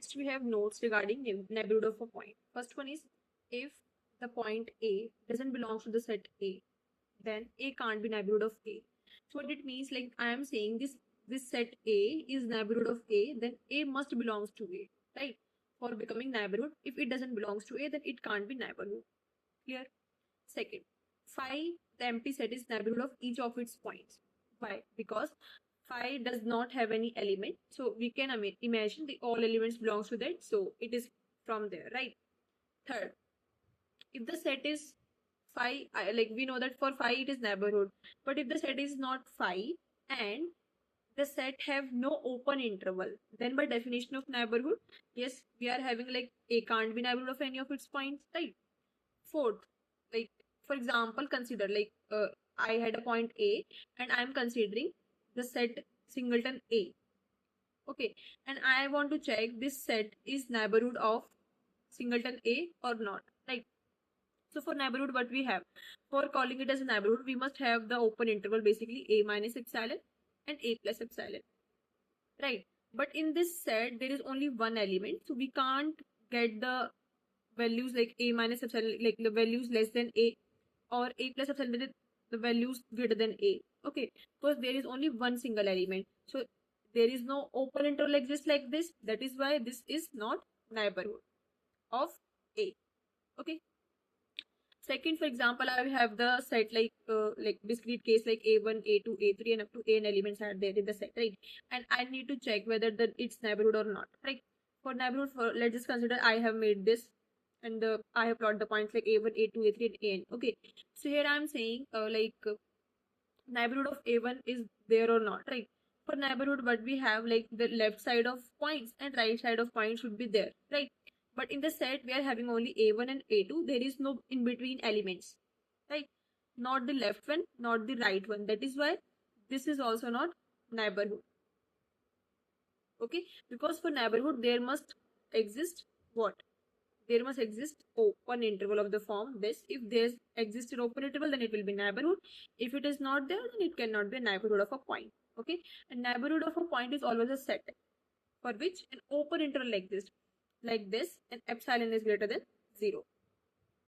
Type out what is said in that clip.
Next, we have notes regarding neighborhood of a point. First one is, if the point A doesn't belong to the set A, then A can't be neighborhood of A. So what it means, like I am saying this set A is neighborhood of A, then A must belongs to A, right? For becoming neighborhood, if it doesn't belongs to A, then it can't be neighborhood. Clear? Second, phi, the empty set, is neighborhood of each of its points. Why? Because phi does not have any element, so we can imagine the all elements belongs to that, so it is from there, right? Third, if the set is phi, like we know that for phi it is neighborhood, but if the set is not phi and the set have no open interval, then by definition of neighborhood, yes, we are having like A can't be neighborhood of any of its points, right? Fourth, like for example, consider like I had a point A and I am considering the set singleton A. Okay, and I want to check this set is neighborhood of singleton A or not, right? So for neighborhood, what we have, for calling it as a neighborhood, we must have the open interval, basically A minus epsilon and A plus epsilon, right? But in this set, there is only one element, so we can't get the values like A minus epsilon, like the values less than A, or A plus epsilon, the values greater than A. Okay, because there is only one single element, so there is no open interval exists like this. That is why this is not neighborhood of A. Okay. Second, for example, I have the set like discrete case like A1, A2, A3, and up to An elements are there in the set, right? And I need to check whether it's neighborhood or not, right? For neighborhood, let's just consider I have made this, and I have plotted the points like A1, A2, A3, and An. Okay, so here I'm saying neighborhood of A1 is there or not, right? For neighborhood, what we have, like the left side of points and right side of points should be there, right? But in the set, we are having only A1 and A2. There is no in between elements, right? Not the left one, not the right one. That is why this is also not neighborhood. Okay, because for neighborhood, there must exist what? There must exist open interval of the form this. If there's existed open interval, then it will be neighborhood. If it is not there, then it cannot be a neighborhood of a point. Okay, and neighborhood of a point is always a set for which an open interval exists like this, and epsilon is greater than 0.